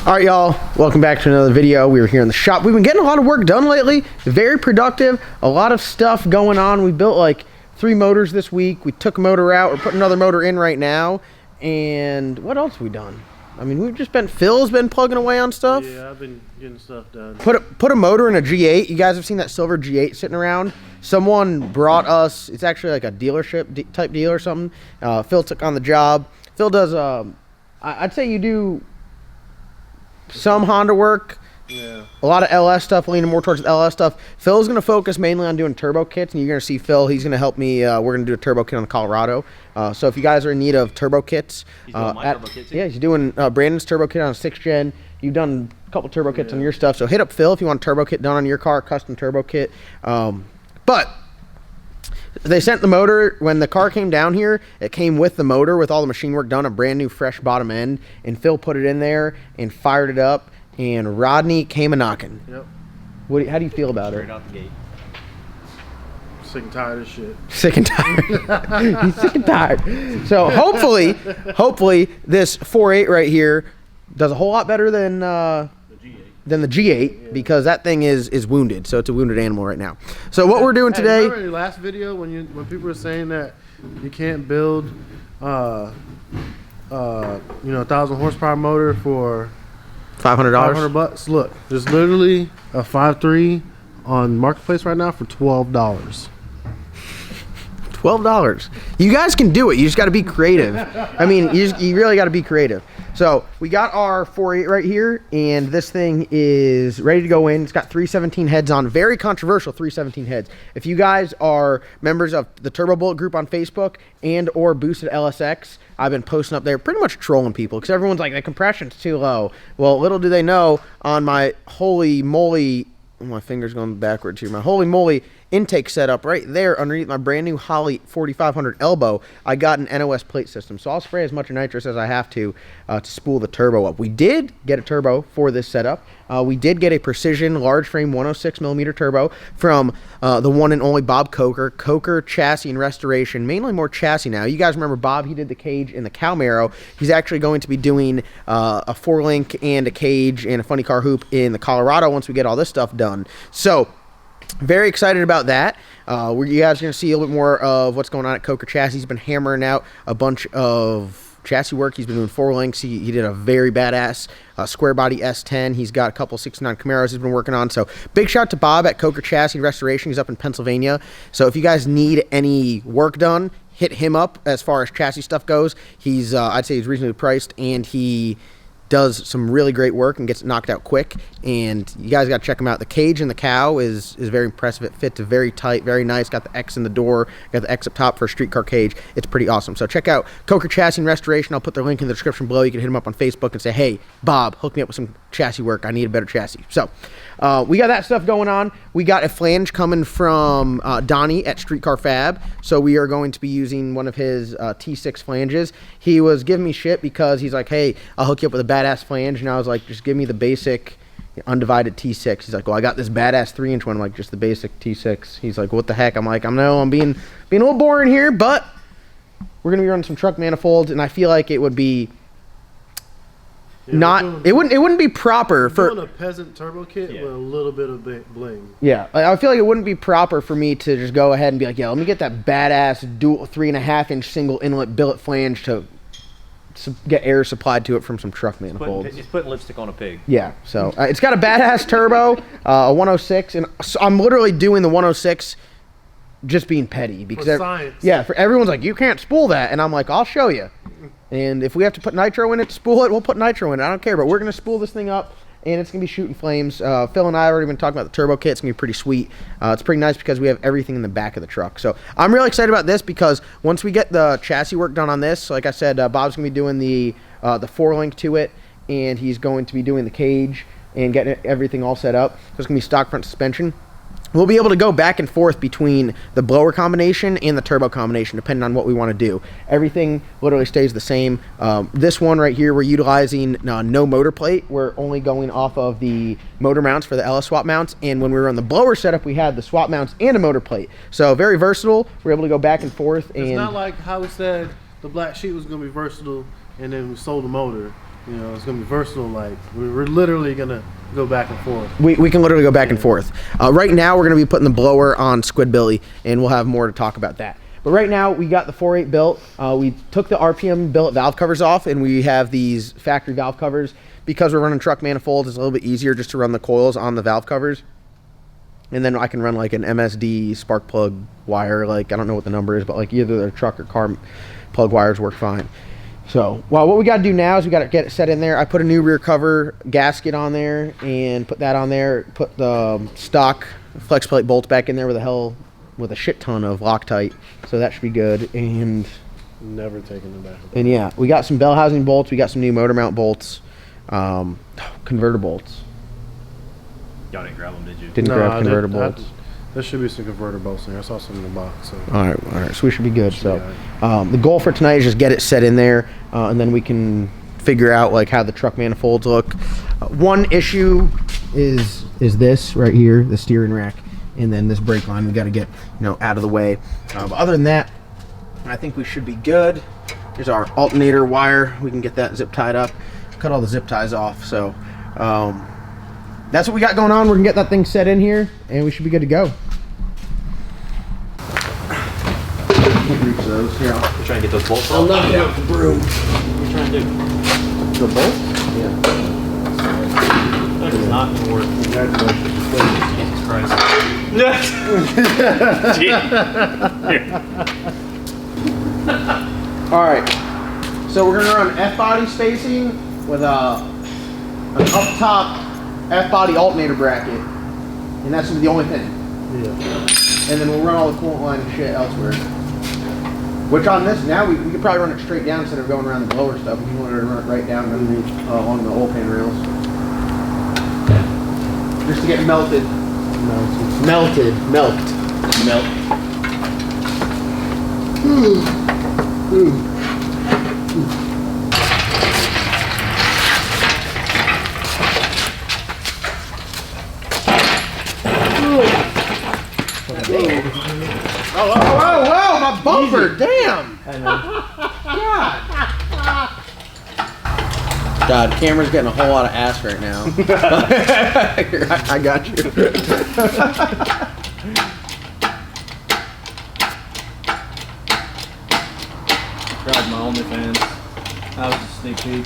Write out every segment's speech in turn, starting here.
All right, y'all, welcome back to another video. We were here in the shop. We've been getting a lot of work done lately. Very productive, a lot of stuff going on. We built like 3 motors this week. We took a motor out. We're putting another motor in right now. And what else have we done? I mean, we've just been, Phil's been plugging away on stuff. Yeah, I've been getting stuff done. Put a motor in a G8. You guys have seen that silver G8 sitting around. Someone brought us, it's actually like a dealership type deal or something. Phil took on the job. Phil does, I'd say you do some Honda work. Yeah. A lot of LS stuff, leaning more towards the LS stuff. Phil's going to focus mainly on doing turbo kits, and you're going to see Phil. He's going to help me. We're going to do a turbo kit on the Colorado. So if you guys are in need of turbo kits, he's doing my turbo kit too. Yeah, he's doing Brandon's turbo kit on a 6th gen. You've done a couple turbo kits on your stuff, so hit up Phil if you want a turbo kit done on your car, custom turbo kit. But they sent the motor when the car came down here. It came with the motor with all the machine work done, a brand new fresh bottom end, and Phil put it in there and fired it up. And Rodney came a knocking. Yep. How do you feel about it? Straight out the gate. Sick and tired of shit. Sick and tired. He's sick and tired. So hopefully this 4.8 right here does a whole lot better than the G8 because that thing is wounded. So it's a wounded animal right now. So what we're doing today. Remember your last video when people were saying that you can't build you know, 1,000 horsepower motor for $500. $500. Look, there's literally a 5.3 on Marketplace right now for $12. $12. You guys can do it. You just got to be creative. I mean, you really got to be creative. So we got our 4.8 right here, and this thing is ready to go in. It's got 317 heads on. Very controversial 317 heads. If you guys are members of the Turbo Bullet group on Facebook and or Boosted LSX, I've been posting up there pretty much trolling people because everyone's like, the compression's too low. Well, little do they know, on my holy moly, my finger's going backwards here, my holy moly intake setup right there underneath my brand new Holley 4500 elbow, I got an NOS plate system. So I'll spray as much nitrous as I have to spool the turbo up. We did get a turbo for this setup. We did get a precision large frame 106mm turbo from the one and only Bob Coker Chassis and Restoration, mainly more chassis now. You guys remember Bob, he did the cage in the Camaro. He's actually going to be doing a 4-link and a cage and a funny car hoop in the Colorado once we get all this stuff done. So very excited about that. You guys are going to see a little bit more of what's going on at Coker Chassis. He's been hammering out a bunch of chassis work. He's been doing 4 links. He did a very badass square body S10. He's got a couple 69 Camaros he's been working on. So big shout out to Bob at Coker Chassis Restoration. He's up in Pennsylvania. So if you guys need any work done, hit him up as far as chassis stuff goes. He's I'd say he's reasonably priced, and he does some really great work and gets it knocked out quick, and you guys got to check him out. The cage and the cow is very impressive. It fits very tight, very nice. Got the X in the door, got the X up top for a street car cage. It's pretty awesome. So check out Coker Chassis and Restoration. I'll put their link in the description below. You can hit him up on Facebook and say, hey, Bob, hook me up with some chassis work. I need a better chassis. So we got that stuff going on. We got a flange coming from Donnie at Streetcar Fab. So we are going to be using one of his T6 flanges. He was giving me shit because he's like, hey, I'll hook you up with a badass flange. And I was like, just give me the basic undivided T6. He's like, well, I got this badass 3-inch one. I'm like, just the basic T6. He's like, what the heck? I'm like, I'm being a little boring here, but we're going to be running some truck manifolds, and I feel like it would be it wouldn't be proper for doing a peasant turbo kit with a little bit of bling. Yeah, I feel like it wouldn't be proper for me to just go ahead and be like, yeah, let me get that badass dual 3.5-inch single inlet billet flange to get air supplied to it from some truck manifolds. It's putting lipstick on a pig. Yeah, so it's got a badass turbo, a 106, and so I'm literally doing the 106 just being petty because for everyone's like, you can't spool that, and I'm like, I'll show you. And if we have to put nitro in it to spool it, we'll put nitro in it. I don't care, but we're going to spool this thing up, and it's going to be shooting flames. Phil and I have already been talking about the turbo kit. It's going to be pretty sweet. It's pretty nice because we have everything in the back of the truck. So I'm really excited about this because once we get the chassis work done on this, like I said, Bob's going to be doing the 4-link to it, and he's going to be doing the cage and getting everything all set up. So it's going to be stock front suspension. We'll be able to go back and forth between the blower combination and the turbo combination, depending on what we want to do. Everything literally stays the same. This one right here, we're utilizing no motor plate. We're only going off of the motor mounts for the LS swap mounts. And when we were on the blower setup, we had the swap mounts and a motor plate. So very versatile. We're able to go back and forth. It's not like how we said the black sheet was going to be versatile, and then we sold the motor. You know, it's gonna be versatile. Like we're literally gonna go back and forth. We can literally go back and forth. Right now, we're going to be putting the blower on Squidbilly, and we'll have more to talk about that. But right now, we got the 4.8 built. We took the RPM billet valve covers off, and we have these factory valve covers. Because we're running truck manifolds, it's a little bit easier just to run the coils on the valve covers. And then I can run like an MSD spark plug wire, like I don't know what the number is, but like either the truck or car plug wires work fine. So, well, what we got to do now is we got to get it set in there. I put a new rear cover gasket on there and put that on there. Put the stock flex plate bolts back in there with a shit ton of Loctite. So that should be good. And Never taking them back. And yeah, we got some bell housing bolts. We got some new motor mount bolts, converter bolts. Y'all didn't grab them, did you? Didn't grab converter bolts. There should be some converter bolts in there. I saw some in the box. So. All right. So we should be good. The goal for tonight is just get it set in there, and then we can figure out like how the truck manifolds look. One issue is this right here, the steering rack, and then this brake line. We got to get out of the way. But other than that, I think we should be good. Here's our alternator wire. We can get that zip tied up. Cut all the zip ties off. So that's what we got going on. We're gonna get that thing set in here, and we should be good to go. Can't reach those. Here, We're trying to get those bolts I'll off. knock it out with the broom. What are you trying to do? The bolts? Yeah. That is not going to work. Jesus Christ. All right. So we're gonna run F-body spacing with an up top F-body alternator bracket, and that's the only thing. Yeah. And then we'll run all the coolant line and shit elsewhere. Which on this now we could probably run it straight down instead of going around the blower stuff. If you wanted to run it right down underneath along the oil pan rails, just to get melted. Melt. Whoa, my bumper, damn! God, camera's getting a whole lot of ass right now. I got you. Tried my OnlyFans. That was a sneak peek.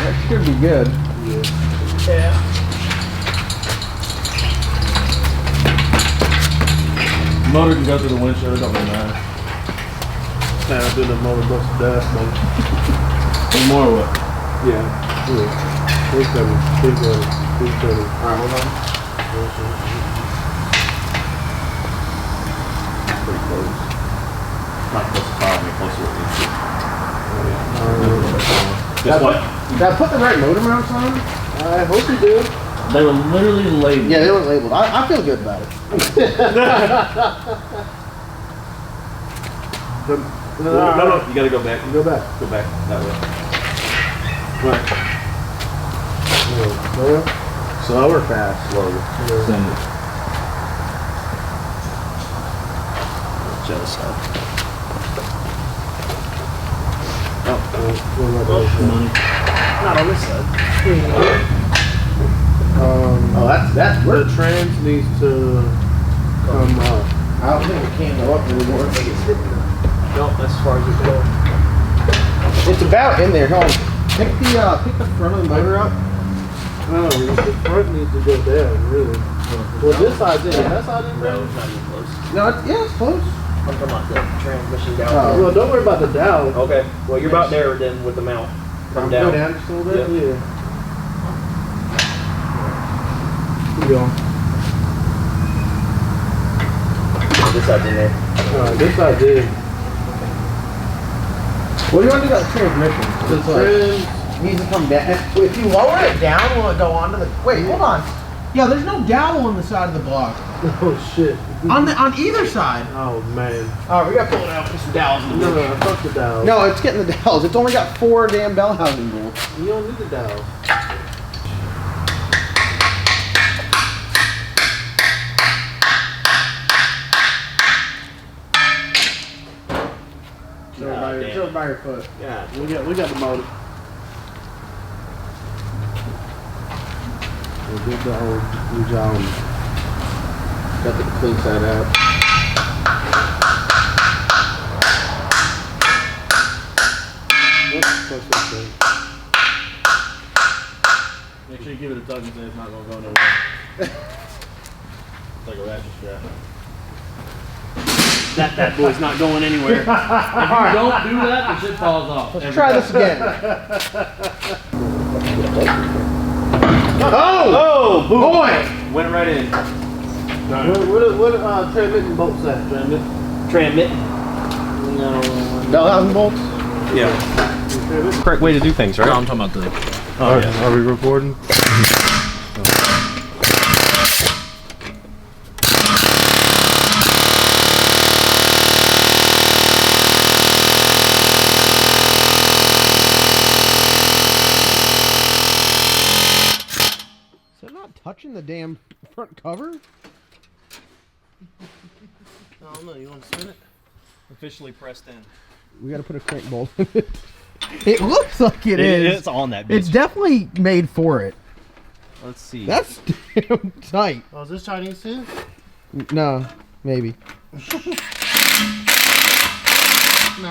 That should be good. Yeah. Motor can go through the windshield, it don't really matter. Now doing the motor bust dust, man. Any more or what? Yeah. He's coming. Alright, hold on. Pretty close. Not close to 5, but close to what we Guess what? Did I put the right motor mounts on? I hope you do. They were literally labeled. Yeah, they were labeled. I feel good about it. No, you gotta go back. Go back. Go back that way. Right. Slow or fast? Slow. Send it. Just Money. not on this side. That's The trans needs to come up. I don't think it can go up anymore. No, that's as far as we go. It's about in there. Hold on. Pick the front of the motor up. No, the front needs to go down, really. Well, this side's in. That side in there? No, it's not even close. No, it's close. I'm talking about the transmission down. Oh. Well, don't worry about the dowel. Okay, well you're about there then with the mount. Come down. Go down just a little bit. Yeah. Keep going. This side's in there. This side's in. What do you want to do about the transmission? The It's like, trans. needs to come down. If you lower it down, will it go onto the? Wait, hold on. Yeah, there's no dowel on the side of the block. Oh shit. On either side. Oh man. All right, we got to pull it out. Put some dowels in the No, fuck the dowel. No, it's getting the dowels. It's only got 4 damn bell housing bolts. You don't need the dowel. by your foot. Yeah. We got the motor. We'll get the old new job. Got the clean side out. Make sure you give it a tug and say it's not going to go nowhere. It's like a ratchet strap. That boy's not going anywhere. If you don't do that, the shit falls off. Let's try this again. Oh, boom. Boy! Went right in. What transmission bolts at? Transmit. Bell housing bolts? Yeah. Correct way to do things, right? No, I'm talking about the. Oh, yeah. Are we recording? Is that not touching the damn front cover? I don't know. You want to spin it? Officially pressed in. We gotta put a crank bolt in it. It looks like it is. It's on that bitch. It's definitely made for it. Let's see. That's damn tight. Oh, is this Chinese too? No, maybe. No,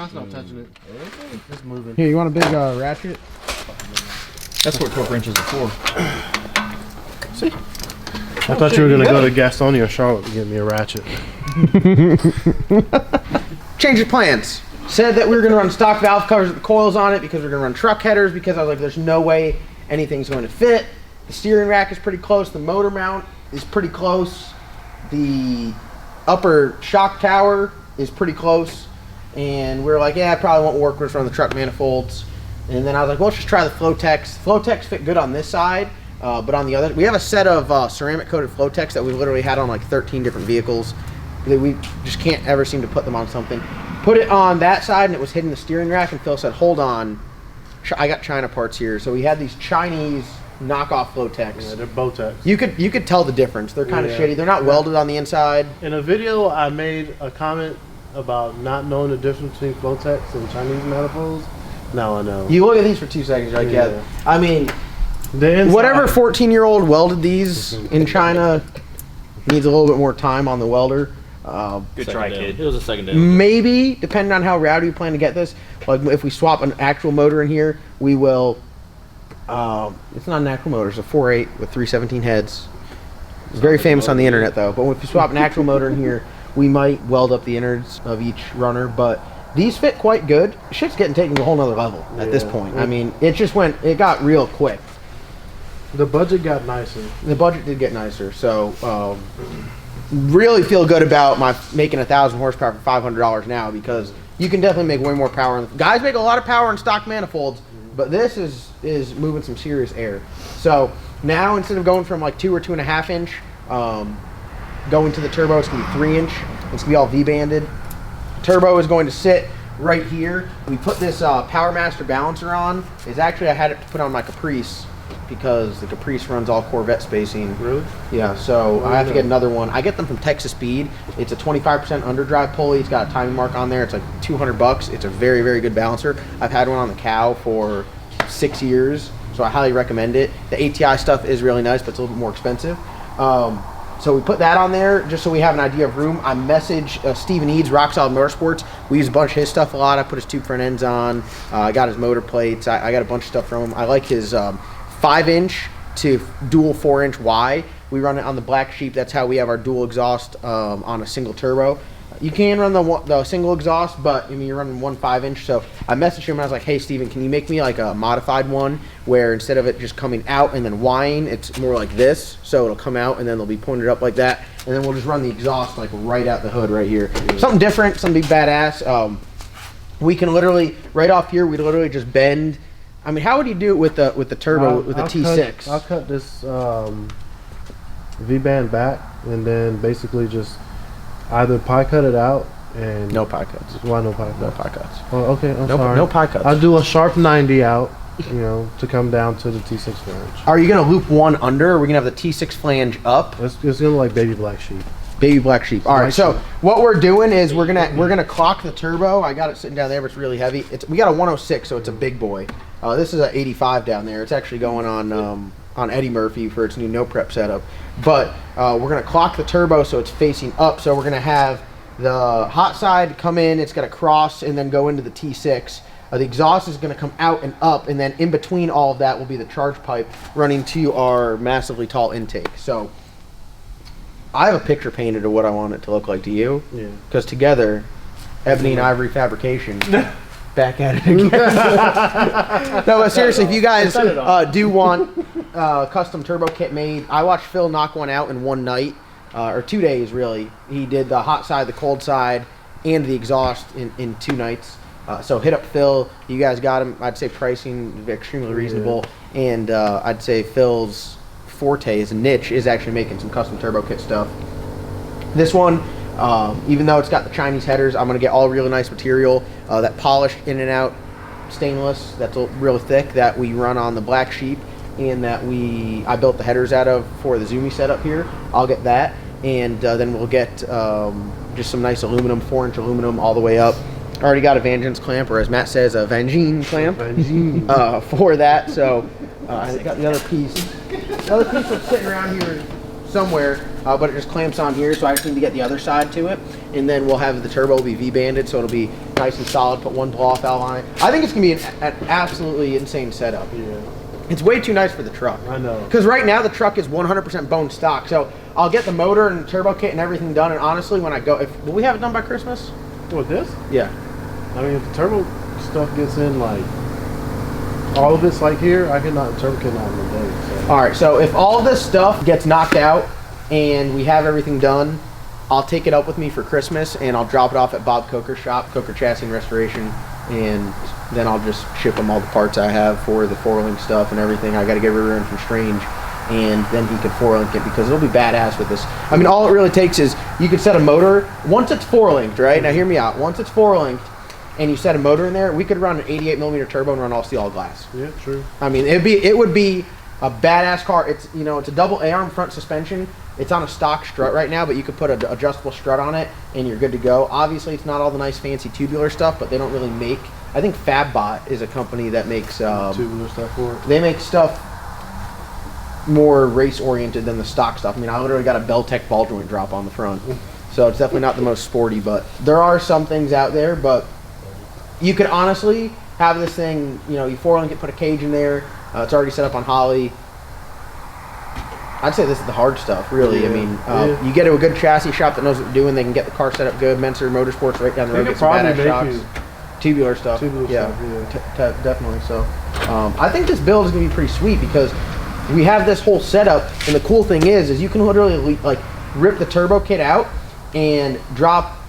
it's not touching it. It's moving. Here, you want a big ratchet? That's what 12 inches are for. See? I thought you were gonna go to Gastonia or Charlotte to get me a ratchet. Change of plans. Said that we were going to run stock valve covers with the coils on it because we're going to run truck headers because I was like, there's no way anything's going to fit. The steering rack is pretty close. The motor mount is pretty close. The upper shock tower is pretty close. And we were like, yeah, it probably won't work. We're just running the truck manifolds. And then I was like, well, let's just try the Flotex. Flotex fit good on this side, but on the other, we have a set of ceramic coated Flotex that we've literally had on like 13 different vehicles. We just can't ever seem to put them on something. Put it on that side and it was hitting the steering rack, and Phil said, hold on, I got China parts here. So we had these Chinese knockoff Flotex. Yeah, they're Botex. You could tell the difference. They're kind of shitty. They're not welded on the inside. In a video, I made a comment about not knowing the difference between Flotex and Chinese manifolds. Now I know. You look at these for 2 seconds, you're like, yeah. I mean, The inside, whatever 14-year-old welded these in China needs a little bit more time on the welder. Good try, kid. It was a second day. Maybe, depending on how rowdy we plan to get this, like if we swap an actual motor in here, we will. It's not an actual motor; it's a 4.8 with 317 heads. It's very famous on the internet, though. But if we swap an actual motor in here, we might weld up the innards of each runner. But these fit quite good. Shit's getting taken to a whole nother level at this point. I mean, it got real quick. the budget got nicer. The budget did get nicer, so. Really feel good about my making 1,000 horsepower for $500 now, because you can definitely make way more power. Guys make a lot of power in stock manifolds, but this is moving some serious air. So now instead of going from like 2 or 2.5 inch, going to the turbo, it's gonna be 3 inch. It's gonna be all V-banded. Turbo is going to sit right here. We put this Power Master balancer on. It's actually, I had it put on my Caprice because the Caprice runs all Corvette spacing. Really? Yeah, so I have to get another one. I get them from Texas Speed. It's a 25% underdrive pulley. It's got a timing mark on there. It's like $200. It's a very, very good balancer. I've had one on the cow for 6 years, so I highly recommend it. The ATI stuff is really nice, but it's a little bit more expensive. So we put that on there just so we have an idea of room. I messaged Steven Eads, Rock Solid Motorsports. We use a bunch of his stuff a lot. I put his tube front ends on. I got his motor plates. I got a bunch of stuff from him. I like his 5-inch to dual 4-inch Y. We run it on the Black Sheep. That's how we have our dual exhaust on a single turbo. You can run the single exhaust, but I mean, you're running 1 5-inch. So I messaged him and I was like, hey, Steven, can you make me like a modified one where instead of it just coming out and then Ying, it's more like this. So it'll come out and then they'll be pointed up like that. And then we'll just run the exhaust like right out the hood right here. Something different, something big badass. We can literally, right off here, we literally just bend. I mean, how would you do it with the turbo, with the T6? I'll cut this V-band back and then basically just either pie cut it out and... No pie cuts. Why no pie cuts? No pie cuts. Oh, okay, I'm sorry. No pie cuts. I'll do a sharp 90 out, you know, to come down to the T6 flange. Are you going to loop one under, or are we going to have the T6 flange up? It's going to look like baby Black Sheep. Baby black sheep. All right, so what we're doing is we're gonna clock the turbo. I got it sitting down there, but it's really heavy. We got a 106, so it's a big boy. This is an 85 down there. It's actually going on Eddie Murphy for its new no prep setup. But we're gonna clock the turbo so it's facing up. So we're gonna have the hot side come in. It's gonna cross and then go into the T6. The exhaust is going to come out and up, and then in between all of that will be the charge pipe running to our massively tall intake. So I have a picture painted of what I want it to look like to you. Yeah. Because together, Ebony and Ivory Fabrication, back at it again. No, but seriously, if you guys do want custom turbo kit made, I watched Phil knock one out in one night, or 2 days really. He did the hot side, the cold side, and the exhaust in 2 nights. So hit up Phil. You guys got him. I'd say pricing extremely reasonable, and I'd say Phil's forte, his niche, is actually making some custom turbo kit stuff. This one, even though it's got the Chinese headers, I'm gonna get all really nice material, that polished in and out stainless that's really thick that we run on the black sheep, and that I built the headers out of for the Zoomy setup here. I'll get that, and then we'll get just some nice aluminum, 4-inch aluminum all the way up. Already got a Vengeance clamp, or as Matt says, a Vangine clamp for that. So I got the other piece. The other piece was sitting around here somewhere, but it just clamps on here. So I just need to get the other side to it, and then we'll have the turbo be V-banded, so it'll be nice and solid. Put one blow-off valve on it. I think it's gonna be an absolutely insane setup. Yeah. It's way too nice for the truck. I know. Because right now the truck is 100% bone stock. So I'll get the motor and the turbo kit and everything done. And honestly, when I go, will we have it done by Christmas? What, this? Yeah. I mean, if the turbo stuff gets in, like, all of it's like here, I can knock the turbo kit out in a day. So. All right, so if all of this stuff gets knocked out and we have everything done, I'll take it up with me for Christmas and I'll drop it off at Bob Coker's shop, Coker Chassis and Restoration, and then I'll just ship him all the parts I have for the 4-link stuff and everything. I got to get rear end from Strange, and then he can 4-link it because it'll be badass with this. I mean, all it really takes is you can set a motor, once it's 4-linked, right? Now hear me out. Once it's 4-linked, and you set a motor in there, we could run an 88mm turbo and run all steel, all glass. Yeah, true. I mean, it would be a badass car. It's it's a double A-arm front suspension. It's on a stock strut right now, but you could put an adjustable strut on it, and you're good to go. Obviously, it's not all the nice fancy tubular stuff, but they don't really make. I think FabBot is a company that makes tubular stuff for it. They make stuff more race oriented than the stock stuff. I mean, I literally got a Beltec ball joint drop on the front, so it's definitely not the most sporty. But there are some things out there, but you could honestly have this thing, you 4-link it, put a cage in there. It's already set up on Holley. I'd say this is the hard stuff, really. Yeah. I mean, you get to a good chassis shop that knows what they're doing. They can get the car set up good. Menser Motorsports right down the road. Get some badass shocks. Tubular stuff. Definitely. So I think this build is going to be pretty sweet because we have this whole setup. And the cool thing is you can literally like rip the turbo kit out and drop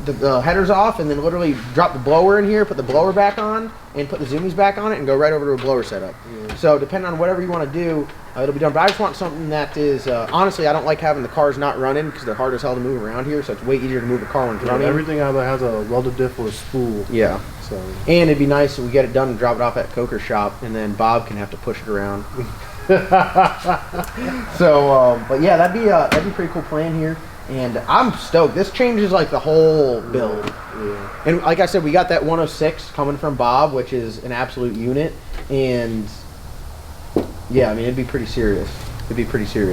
the headers off, and then literally drop the blower in here, put the blower back on, and put the zoomies back on it, and go right over to a blower setup. Yeah. So depending on whatever you want to do, it'll be done. But I just want something that is, honestly, I don't like having the cars not running because they're hard as hell to move around here, so it's way easier to move a car when it's running. Everything either has a welded diff or a spool. Yeah. So. And it'd be nice if we get it done and drop it off at Coker's shop, and then Bob can have to push it around. So, but yeah, that'd be a pretty cool plan here. And I'm stoked. This changes like the whole build. Yeah. And like I said, we got that 106 coming from Bob, which is an absolute unit. And yeah, I mean, it'd be pretty serious.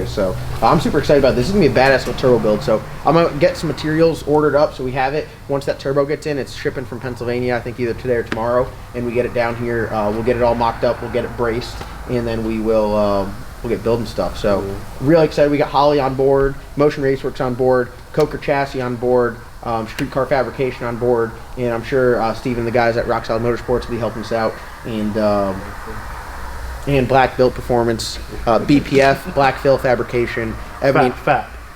So I'm super excited about this. This is gonna be a badass little turbo build. So I'm gonna get some materials ordered up so we have it. Once that turbo gets in, it's shipping from Pennsylvania, I think either today or tomorrow. And we get it down here. We'll get it all mocked up. We'll get it braced, and then we will. We'll get building stuff. So really excited. We got Holley on board, Motion Raceworks on board, Coker Chassis on board, Streetcar Fabrication on board, and I'm sure Steve and the guys at Rock Solid Motorsports will be helping us out. And Black Built Performance, BPF, Black Fill Fabrication, Ebony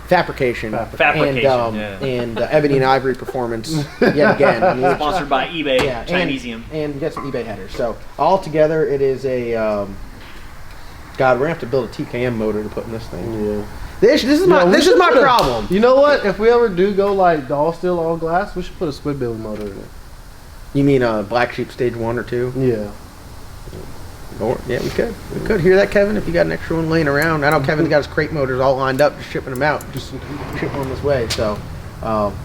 Fabrication, and Ebony and Ivory Performance yet again. Sponsored by eBay, Chinesium. And get some eBay headers. So all together, it is a. God, we're gonna have to build a TKM motor to put in this thing. Yeah. This is my problem. You know what? If we ever do go like the all steel, all glass, we should put a squid building motor in it. You mean Black Sheep Stage 1 or 2? Yeah. Or yeah, we could. We could hear that, Kevin. If you got an extra one laying around, I know Kevin's got his crate motors all lined up, just shipping them out, just shipping them this way. So,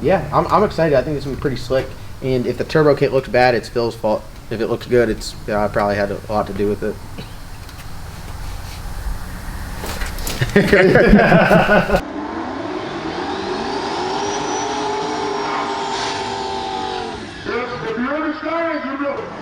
yeah, I'm excited. I think this is gonna be pretty slick. And if the turbo kit looks bad, it's Phil's fault. If it looks good, it's I probably had a lot to do with it. If you understand, you know.